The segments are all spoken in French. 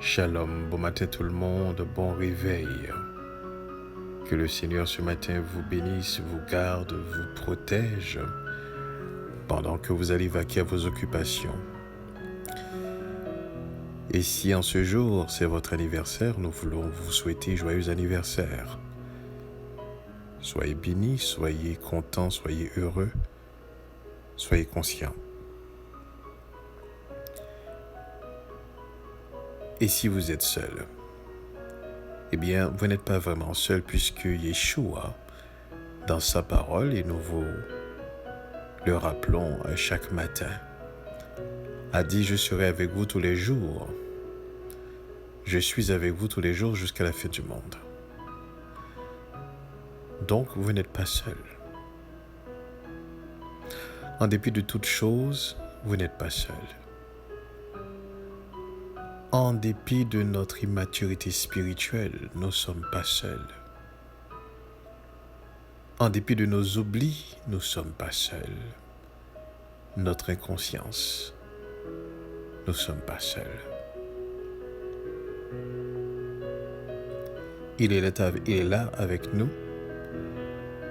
Shalom, bon matin tout le monde, bon réveil. Que le Seigneur ce matin vous bénisse, vous garde, vous protège pendant que vous allez vaquer à vos occupations. Et si en ce jour c'est votre anniversaire, nous voulons vous souhaiter joyeux anniversaire. Soyez bénis, soyez contents, soyez heureux, soyez conscients. Et si vous êtes seul, eh bien, vous n'êtes pas vraiment seul puisque Yeshua, dans sa parole, et nous vous le rappelons chaque matin, a dit « Je serai avec vous tous les jours. Je suis avec vous tous les jours jusqu'à la fin du monde. » Donc, vous n'êtes pas seul. En dépit de toutes choses, vous n'êtes pas seul. En dépit de notre immaturité spirituelle, nous ne sommes pas seuls. En dépit de nos oublis, nous ne sommes pas seuls. Notre inconscience, nous ne sommes pas seuls. Il est là avec nous.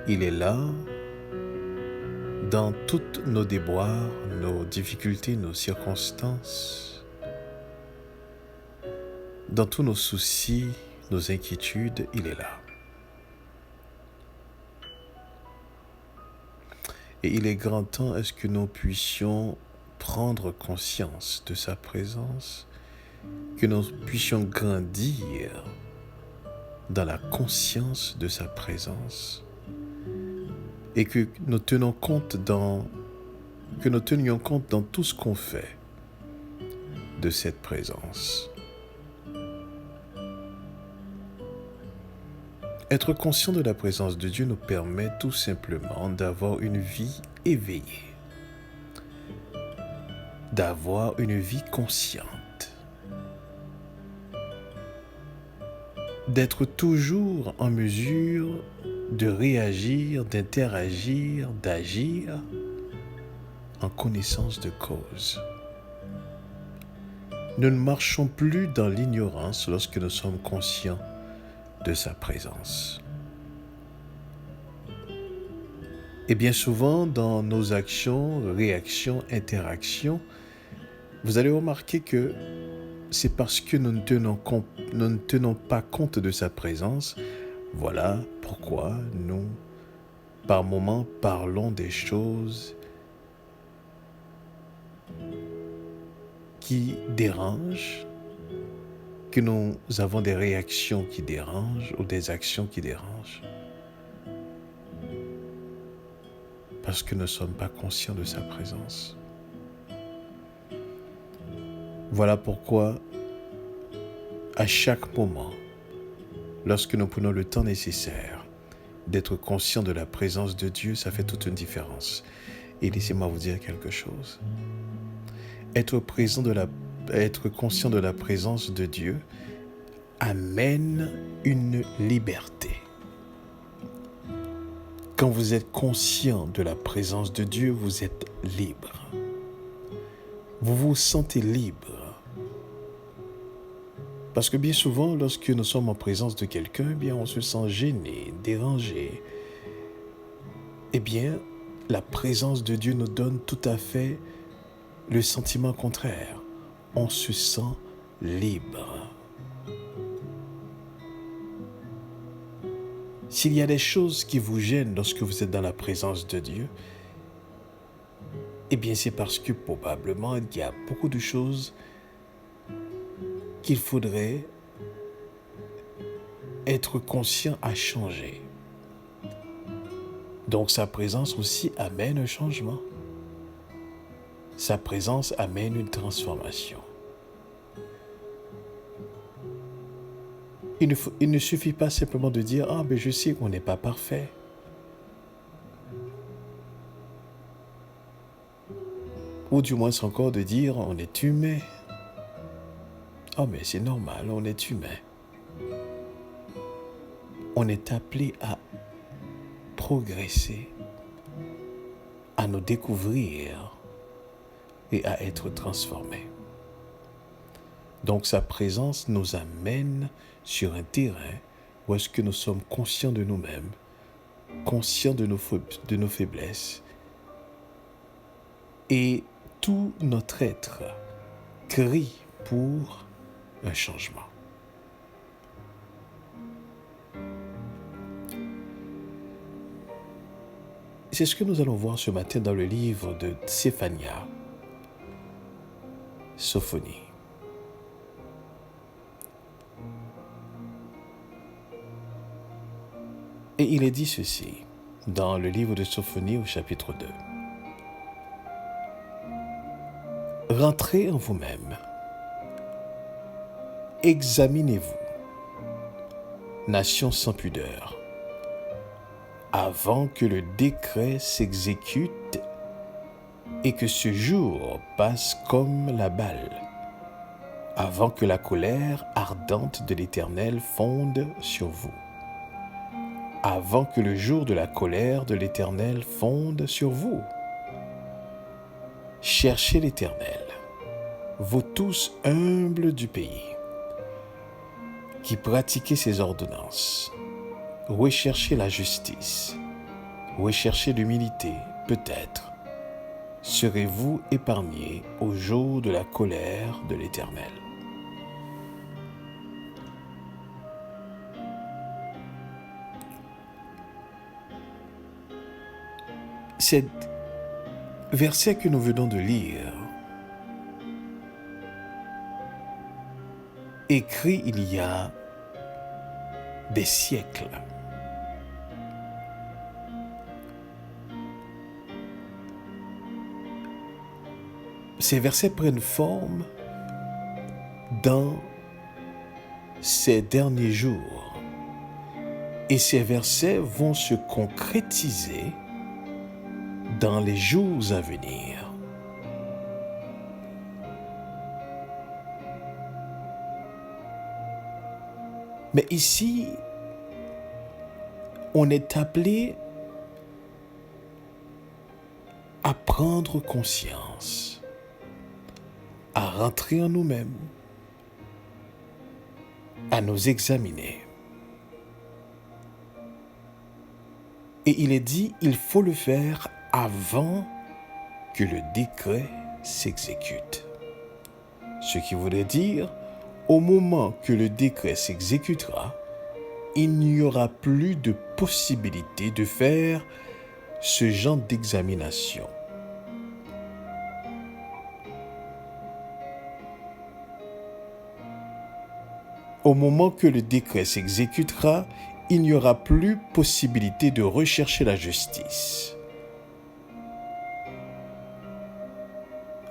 Il est là dans toutes nos déboires, nos difficultés, nos circonstances. Dans tous nos soucis, nos inquiétudes, il est là. Et il est grand temps à ce que nous puissions prendre conscience de sa présence, que nous puissions grandir dans la conscience de sa présence et que nous tenions compte dans tout ce qu'on fait de cette présence. Être conscient de la présence de Dieu nous permet tout simplement d'avoir une vie éveillée, d'avoir une vie consciente, d'être toujours en mesure de réagir, d'interagir, d'agir en connaissance de cause. Nous ne marchons plus dans l'ignorance lorsque nous sommes conscients de sa présence. Et bien souvent, dans nos actions, réactions, interactions, vous allez remarquer que c'est parce que nous ne tenons pas compte de sa présence. Voilà pourquoi nous, par moments, parlons des choses qui dérangent, que nous avons des réactions qui dérangent ou des actions qui dérangent. Parce que nous ne sommes pas conscients de sa présence. Voilà pourquoi, à chaque moment, lorsque nous prenons le temps nécessaire d'être conscients de la présence de Dieu, ça fait toute une différence. Et laissez-moi vous dire quelque chose. Être conscient de la présence de Dieu amène une liberté. Quand vous êtes conscient de la présence de Dieu, vous êtes libre. Vous vous sentez libre. Parce que bien souvent, lorsque nous sommes en présence de quelqu'un, eh bien, on se sent gêné, dérangé. Eh bien, la présence de Dieu nous donne tout à fait le sentiment contraire. On se sent libre. S'il y a des choses qui vous gênent lorsque vous êtes dans la présence de Dieu, eh bien c'est parce que probablement il y a beaucoup de choses qu'il faudrait être conscient à changer. Donc sa présence aussi amène un changement. Sa présence amène une transformation. Il ne suffit pas simplement de dire « Ah, mais je sais qu'on n'est pas parfait. » Ou du moins encore de dire « On est humain. » « Oh, mais c'est normal, on est humain. » On est appelé à progresser, à nous découvrir et à être transformé. Donc sa présence nous amène sur un terrain où est-ce que nous sommes conscients de nous-mêmes, conscients de nos faiblesses, et tout notre être crie pour un changement. C'est ce que nous allons voir ce matin dans le livre de Séphania, Sophonie. Et il est dit ceci dans le livre de Sophonie au chapitre 2. Rentrez en vous-même, examinez-vous, nation sans pudeur, avant que le décret s'exécute et que ce jour passe comme la balle, avant que la colère ardente de l'Éternel fonde sur vous, avant que le jour de la colère de l'Éternel fonde sur vous. Cherchez l'Éternel, vous tous humbles du pays, qui pratiquez ses ordonnances. Recherchez la justice, recherchez l'humilité, peut-être serez-vous épargnés au jour de la colère de l'Éternel. Cet verset que nous venons de lire, écrit il y a des siècles, ces versets prennent forme dans ces derniers jours et ces versets vont se concrétiser dans les jours à venir. Mais ici, on est appelé à prendre conscience, à rentrer en nous-mêmes, à nous examiner. Et il est dit, il faut le faire avant que le décret s'exécute. Ce qui voudrait dire, au moment que le décret s'exécutera, il n'y aura plus de possibilité de faire ce genre d'examination. Au moment que le décret s'exécutera, il n'y aura plus possibilité de rechercher la justice.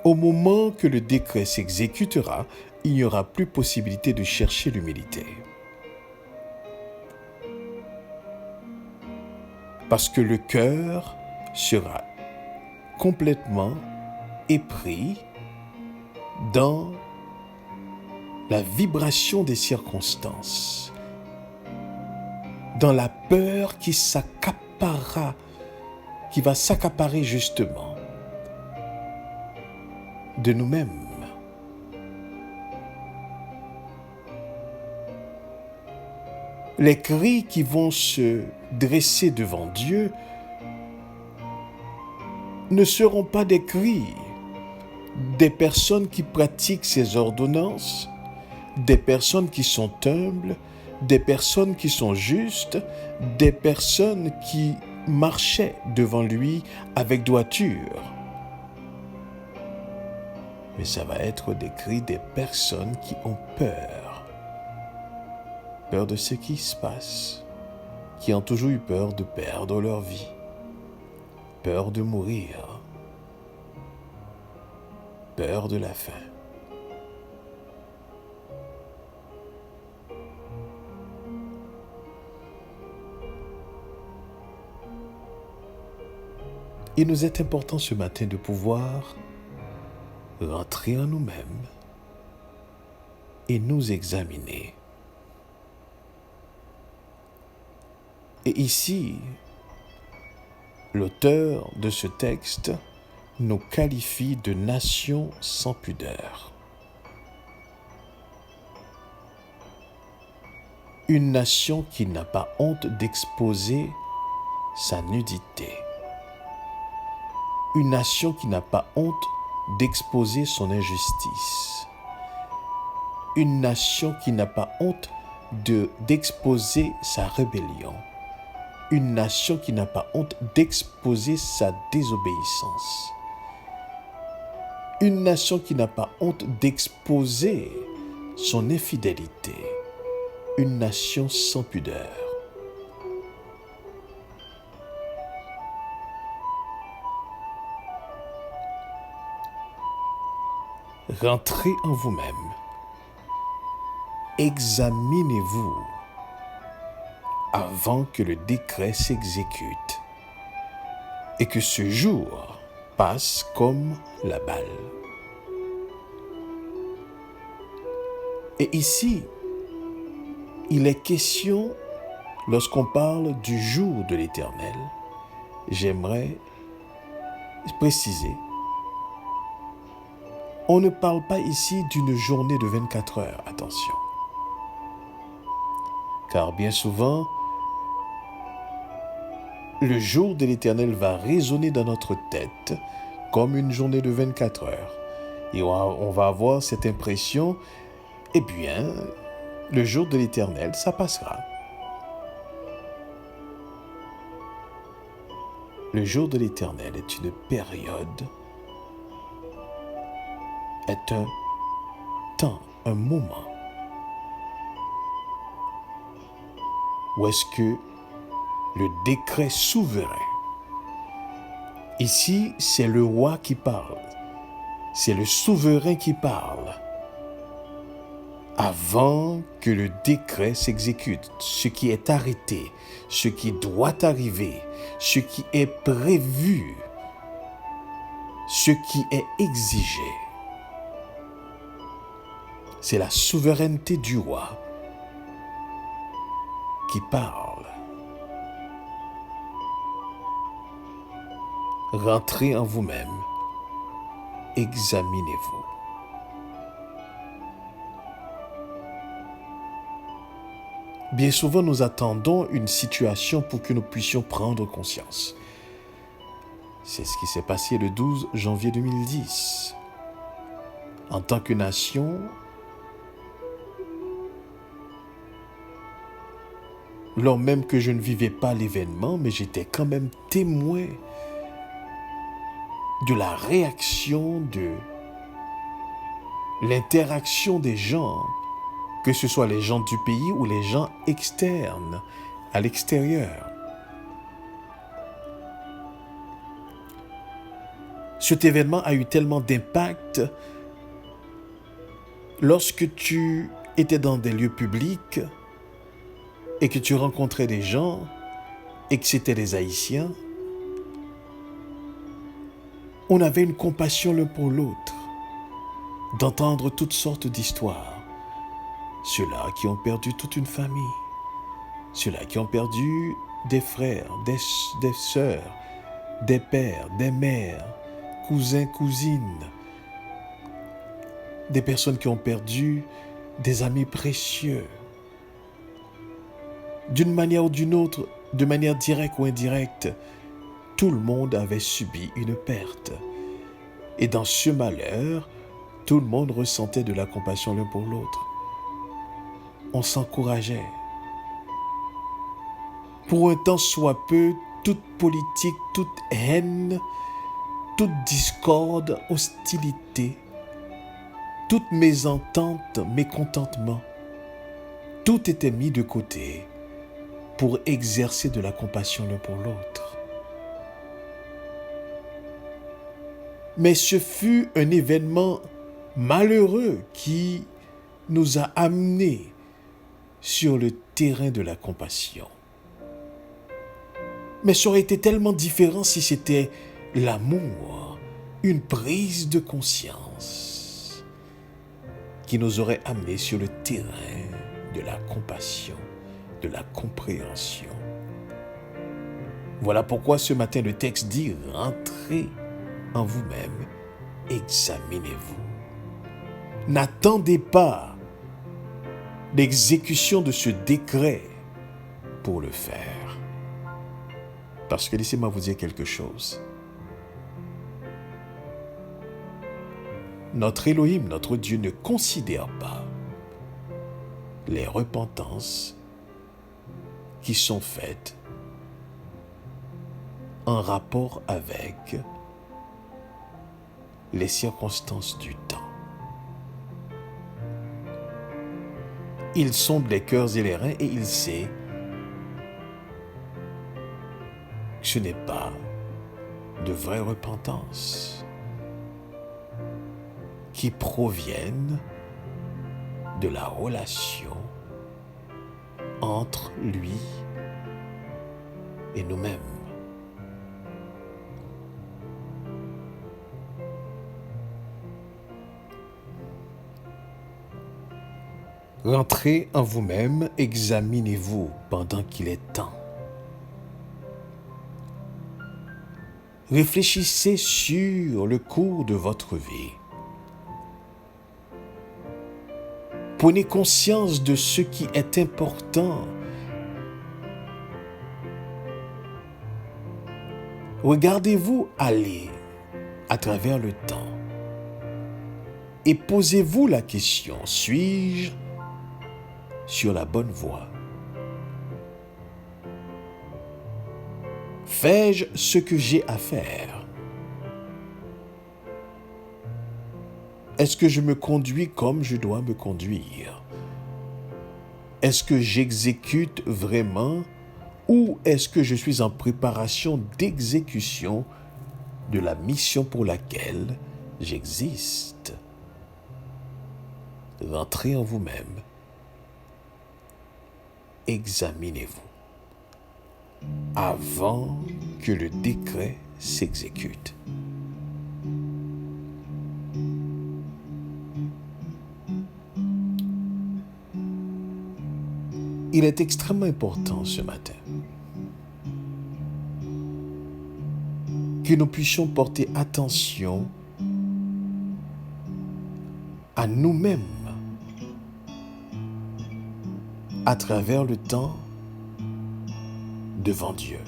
Au moment que le décret s'exécutera, il n'y aura plus possibilité de chercher l'humilité. Parce que le cœur sera complètement épris dans la vibration des circonstances, dans la peur qui va s'accaparer justement de nous-mêmes. Les cris qui vont se dresser devant Dieu ne seront pas des cris des personnes qui pratiquent ses ordonnances, des personnes qui sont humbles, des personnes qui sont justes, des personnes qui marchaient devant lui avec droiture. Mais ça va être des cris des personnes qui ont peur. Peur de ce qui se passe, qui ont toujours eu peur de perdre leur vie, peur de mourir, peur de la faim. Il nous est important ce matin de pouvoir rentrer en nous-mêmes et nous examiner. Et ici, l'auteur de ce texte nous qualifie de nation sans pudeur. Une nation qui n'a pas honte d'exposer sa nudité. Une nation qui n'a pas honte d'exposer son injustice. Une nation qui n'a pas honte d'exposer sa rébellion. Une nation qui n'a pas honte d'exposer sa désobéissance. Une nation qui n'a pas honte d'exposer son infidélité. Une nation sans pudeur. Rentrez en vous-même. Examinez-vous avant que le décret s'exécute et que ce jour passe comme la balle. Et ici, il est question, lorsqu'on parle du jour de l'Éternel, j'aimerais préciser, on ne parle pas ici d'une journée de 24 heures, attention. Car bien souvent, le jour de l'Éternel va résonner dans notre tête comme une journée de 24 heures. Et on va avoir cette impression, eh bien, le jour de l'Éternel, ça passera. Le jour de l'Éternel est une période, est un temps, un moment où est-ce que le décret souverain, ici c'est le roi qui parle, c'est le souverain qui parle, avant que le décret s'exécute, ce qui est arrêté, ce qui doit arriver, ce qui est prévu, ce qui est exigé. C'est la souveraineté du roi qui parle. Rentrez en vous-même, examinez-vous. Bien souvent, nous attendons une situation pour que nous puissions prendre conscience. C'est ce qui s'est passé le 12 janvier 2010. En tant que nation, lors même que je ne vivais pas l'événement, mais j'étais quand même témoin de la réaction, de l'interaction des gens, que ce soit les gens du pays ou les gens externes, à l'extérieur. Cet événement a eu tellement d'impact lorsque tu étais dans des lieux publics et que tu rencontrais des gens et que c'était des Haïtiens. On avait une compassion l'un pour l'autre, d'entendre toutes sortes d'histoires. Ceux-là qui ont perdu toute une famille, ceux-là qui ont perdu des frères, des sœurs, des pères, des mères, cousins, cousines, des personnes qui ont perdu des amis précieux. D'une manière ou d'une autre, de manière directe ou indirecte, tout le monde avait subi une perte. Et dans ce malheur, tout le monde ressentait de la compassion l'un pour l'autre. On s'encourageait. Pour un temps soit peu, toute politique, toute haine, toute discorde, hostilité, toute mésentente, mécontentement, tout était mis de côté pour exercer de la compassion l'un pour l'autre. Mais ce fut un événement malheureux qui nous a amenés sur le terrain de la compassion. Mais ça aurait été tellement différent si c'était l'amour, une prise de conscience qui nous aurait amenés sur le terrain de la compassion, de la compréhension. Voilà pourquoi ce matin le texte dit « Rentrez en vous-même, examinez-vous ». N'attendez pas l'exécution de ce décret pour le faire. Parce que laissez-moi vous dire quelque chose. Notre Elohim, notre Dieu, ne considère pas les repentances qui sont faites en rapport avec les circonstances du temps. Il sonde les cœurs et les reins et il sait que ce n'est pas de vraie repentance qui proviennent de la relation entre lui et nous-mêmes. Rentrez en vous-même, examinez-vous pendant qu'il est temps. Réfléchissez sur le cours de votre vie. Prenez conscience de ce qui est important. Regardez-vous aller à travers le temps et posez-vous la question, suis-je sur la bonne voie? Fais-je ce que j'ai à faire? Est-ce que je me conduis comme je dois me conduire? Est-ce que j'exécute vraiment ou est-ce que je suis en préparation d'exécution de la mission pour laquelle j'existe? Rentrez en vous-même. Examinez-vous avant que le décret s'exécute. Il est extrêmement important ce matin que nous puissions porter attention à nous-mêmes à travers le temps devant Dieu.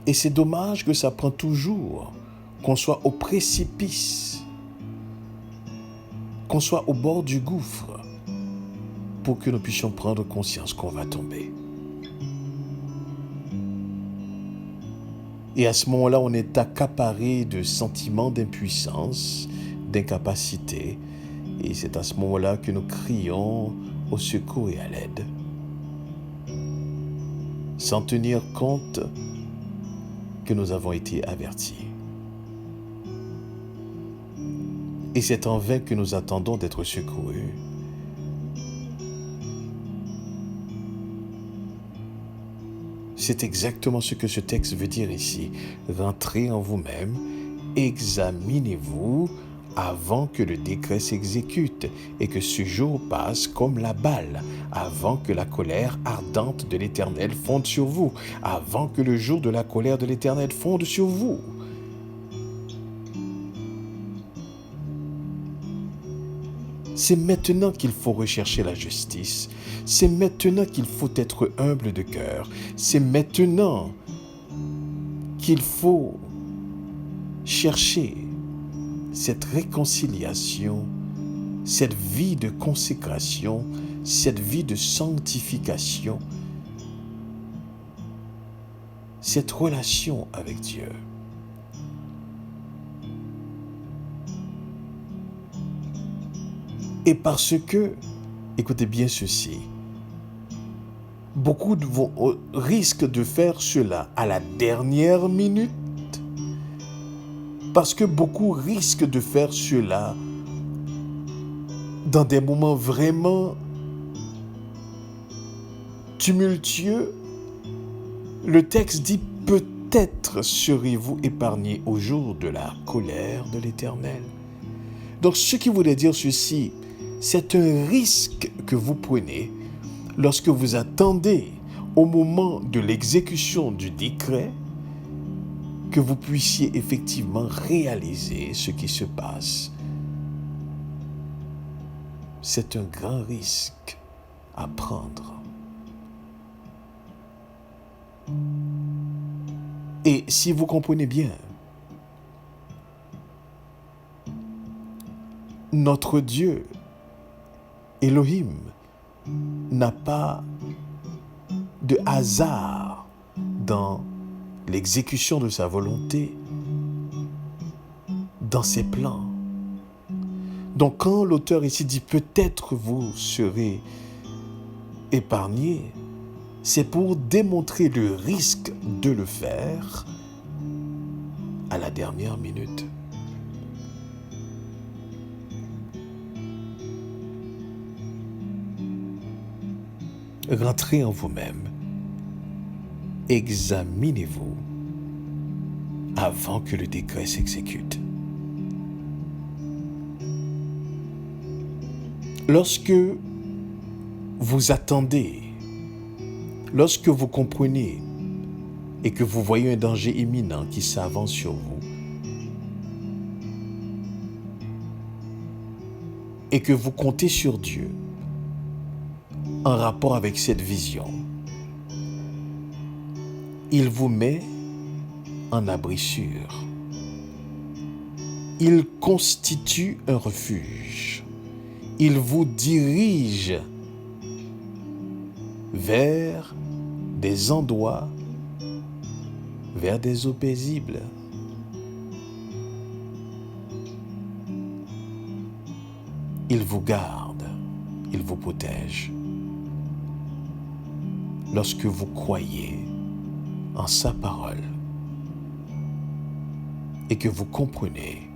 Et c'est dommage que ça prend toujours qu'on soit au précipice, qu'on soit au bord du gouffre pour que nous puissions prendre conscience qu'on va tomber. Et à ce moment-là, on est accaparé de sentiments d'impuissance, d'incapacité. Et c'est à ce moment-là que nous crions au secours et à l'aide. Sans tenir compte que nous avons été avertis. Et c'est en vain que nous attendons d'être secourus. C'est exactement ce que ce texte veut dire ici. Rentrez en vous-même, examinez-vous avant que le décret s'exécute et que ce jour passe comme la balle, avant que la colère ardente de l'Éternel fonde sur vous, avant que le jour de la colère de l'Éternel fonde sur vous. C'est maintenant qu'il faut rechercher la justice. C'est maintenant qu'il faut être humble de cœur. C'est maintenant qu'il faut chercher cette réconciliation, cette vie de consécration, cette vie de sanctification, cette relation avec Dieu. Et parce que, écoutez bien ceci, beaucoup risquent de faire cela à la dernière minute, parce que beaucoup risquent de faire cela dans des moments vraiment tumultueux. Le texte dit « Peut-être serez-vous épargnés au jour de la colère de l'Éternel ». Donc, ce qui voulait dire ceci, c'est un risque que vous prenez lorsque vous attendez au moment de l'exécution du décret que vous puissiez effectivement réaliser ce qui se passe. C'est un grand risque à prendre. Et si vous comprenez bien, notre Dieu, Elohim, n'a pas de hasard dans l'exécution de sa volonté, dans ses plans. Donc quand l'auteur ici dit peut-être vous serez épargnés, c'est pour démontrer le risque de le faire à la dernière minute. Rentrez en vous-même. Examinez-vous avant que le décret s'exécute. Lorsque vous attendez, lorsque vous comprenez et que vous voyez un danger imminent qui s'avance sur vous, et que vous comptez sur Dieu en rapport avec cette vision, il vous met en abri sûr. Il constitue un refuge. Il vous dirige vers des endroits, vers des eaux paisibles. Il vous garde, il vous protège. Lorsque vous croyez en sa parole et que vous comprenez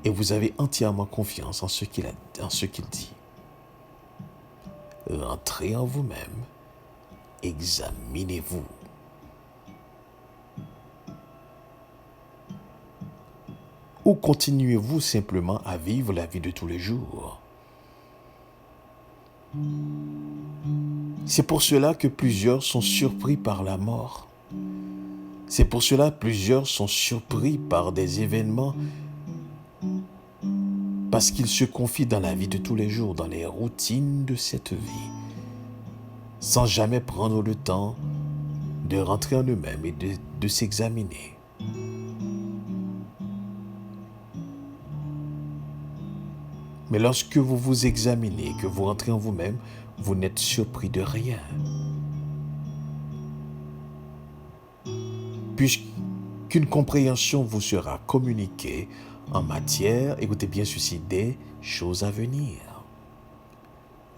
et vous avez entièrement confiance en ce qu'il dit, rentrez en vous-même, examinez-vous. Ou continuez-vous simplement à vivre la vie de tous les jours? C'est pour cela que plusieurs sont surpris par la mort. C'est pour cela que plusieurs sont surpris par des événements parce qu'ils se confient dans la vie de tous les jours, dans les routines de cette vie, sans jamais prendre le temps de rentrer en eux-mêmes et de s'examiner. Mais lorsque vous vous examinez, que vous rentrez en vous-même, vous n'êtes surpris de rien. Puisqu'une compréhension vous sera communiquée en matière, écoutez bien ceci, des choses à venir.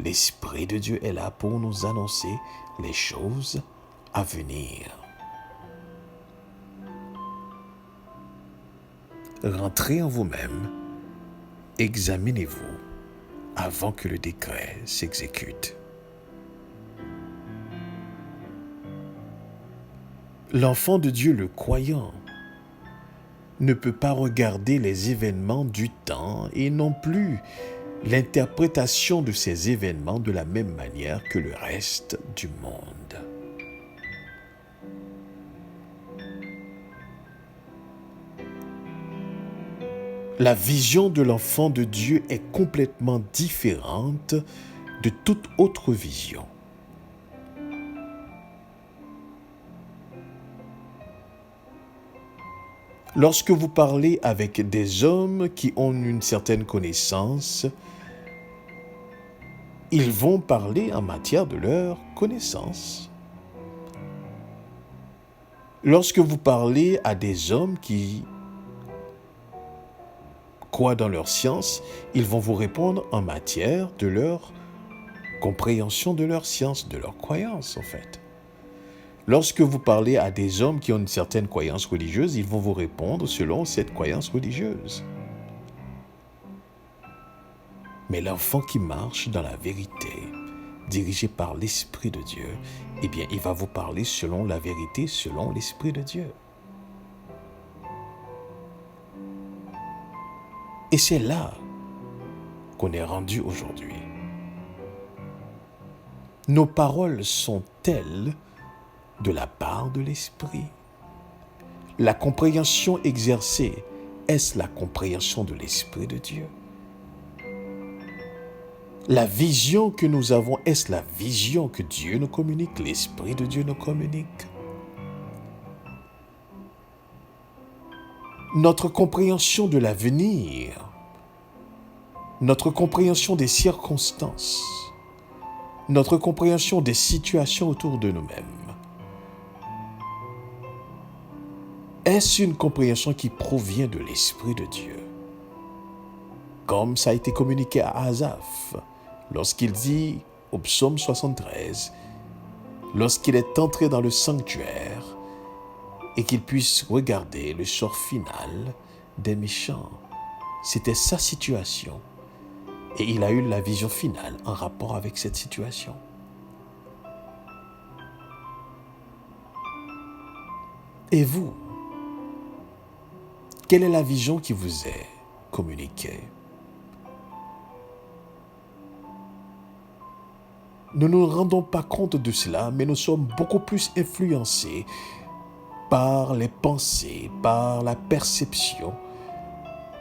L'Esprit de Dieu est là pour nous annoncer les choses à venir. Rentrez en vous-même, examinez-vous avant que le décret s'exécute. L'enfant de Dieu, le croyant, ne peut pas regarder les événements du temps et non plus l'interprétation de ces événements de la même manière que le reste du monde. La vision de l'enfant de Dieu est complètement différente de toute autre vision. Lorsque vous parlez avec des hommes qui ont une certaine connaissance, ils vont parler en matière de leur connaissance. Lorsque vous parlez à des hommes qui croient dans leur science, ils vont vous répondre en matière de leur compréhension de leur science, de leur croyance en fait. Lorsque vous parlez à des hommes qui ont une certaine croyance religieuse, ils vont vous répondre selon cette croyance religieuse. Mais l'enfant qui marche dans la vérité, dirigé par l'Esprit de Dieu, eh bien, il va vous parler selon la vérité, selon l'Esprit de Dieu. Et c'est là qu'on est rendu aujourd'hui. Nos paroles sont telles de la part de l'Esprit. La compréhension exercée, est-ce la compréhension de l'Esprit de Dieu? La vision que nous avons, est-ce la vision que Dieu nous communique, l'Esprit de Dieu nous communique? Notre compréhension de l'avenir, notre compréhension des circonstances, notre compréhension des situations autour de nous-mêmes, est-ce une compréhension qui provient de l'Esprit de Dieu? Comme ça a été communiqué à Asaph, lorsqu'il dit au psaume 73, lorsqu'il est entré dans le sanctuaire et qu'il puisse regarder le sort final des méchants. C'était sa situation et il a eu la vision finale en rapport avec cette situation. Et vous, quelle est la vision qui vous est communiquée? Nous ne nous rendons pas compte de cela, mais nous sommes beaucoup plus influencés par les pensées, par la perception,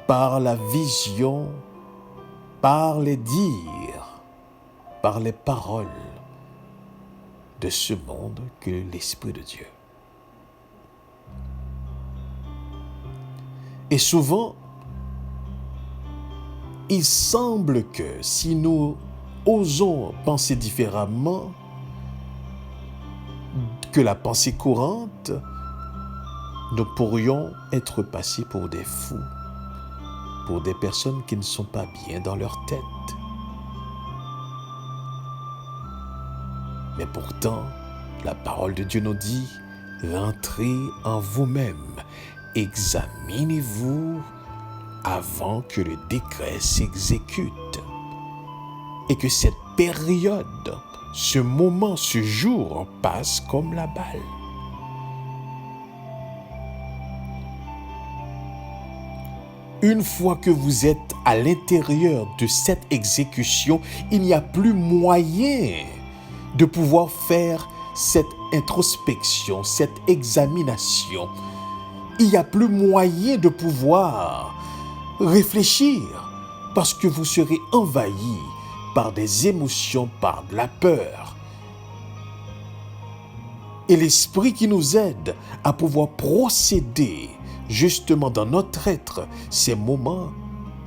par la vision, par les dires, par les paroles de ce monde que l'Esprit de Dieu. Et souvent, il semble que si nous osons penser différemment que la pensée courante, nous pourrions être passés pour des fous, pour des personnes qui ne sont pas bien dans leur tête. Mais pourtant, la parole de Dieu nous dit, rentrez en vous-même, examinez-vous avant que le décret s'exécute. Et que cette période, ce moment, ce jour passe comme la balle. Une fois que vous êtes à l'intérieur de cette exécution, il n'y a plus moyen de pouvoir faire cette introspection, cette examination. Il n'y a plus moyen de pouvoir réfléchir parce que vous serez envahi par des émotions, par de la peur. Et l'Esprit qui nous aide à pouvoir procéder justement dans notre être, ces moments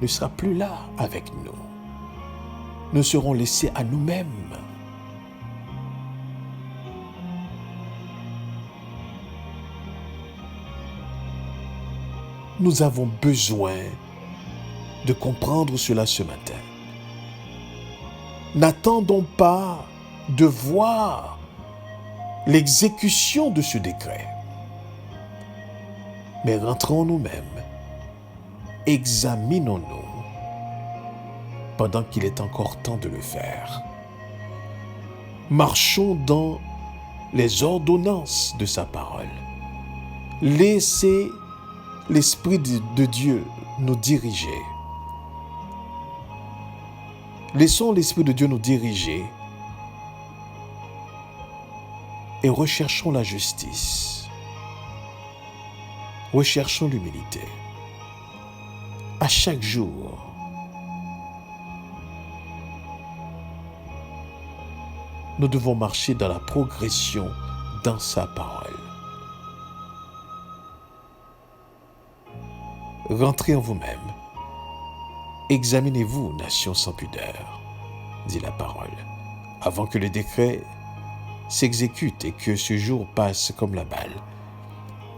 ne sera plus là avec nous. Nous serons laissés à nous-mêmes. Nous avons besoin de comprendre cela ce matin. N'attendons pas de voir l'exécution de ce décret, mais rentrons nous-mêmes, examinons-nous pendant qu'il est encore temps de le faire. Marchons dans les ordonnances de sa parole. Laissez l'Esprit de Dieu nous diriger. Laissons l'Esprit de Dieu nous diriger et recherchons la justice. Recherchons l'humilité. À chaque jour, nous devons marcher dans la progression dans sa parole. Rentrez en vous-même. Examinez-vous, nation sans pudeur, dit la parole, avant que le décret s'exécute et que ce jour passe comme la balle,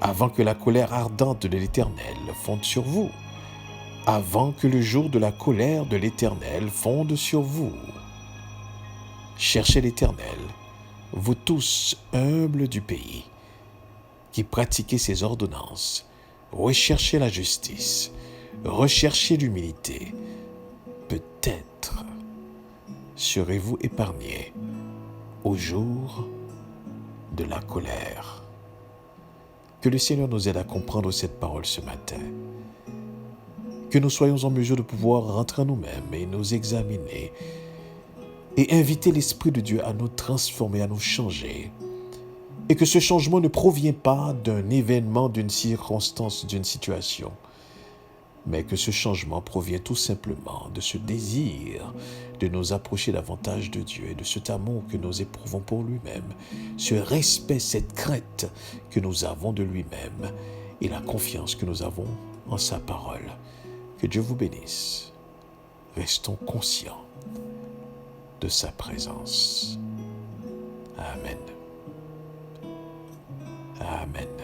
avant que la colère ardente de l'Éternel fonde sur vous, avant que le jour de la colère de l'Éternel fonde sur vous. Cherchez l'Éternel, vous tous humbles du pays, qui pratiquez ses ordonnances, recherchez la justice, recherchez l'humilité. Peut-être serez-vous épargnés au jour de la colère. Que le Seigneur nous aide à comprendre cette parole ce matin. Que nous soyons en mesure de pouvoir rentrer en nous-mêmes et nous examiner et inviter l'Esprit de Dieu à nous transformer, à nous changer Et que ce changement ne provient pas d'un événement, d'une circonstance, d'une situation, mais que ce changement provient tout simplement de ce désir de nous approcher davantage de Dieu et de cet amour que nous éprouvons pour lui-même, ce respect, cette crainte que nous avons de lui-même et la confiance que nous avons en sa parole. Que Dieu vous bénisse. Restons conscients de sa présence. Amen. Amen.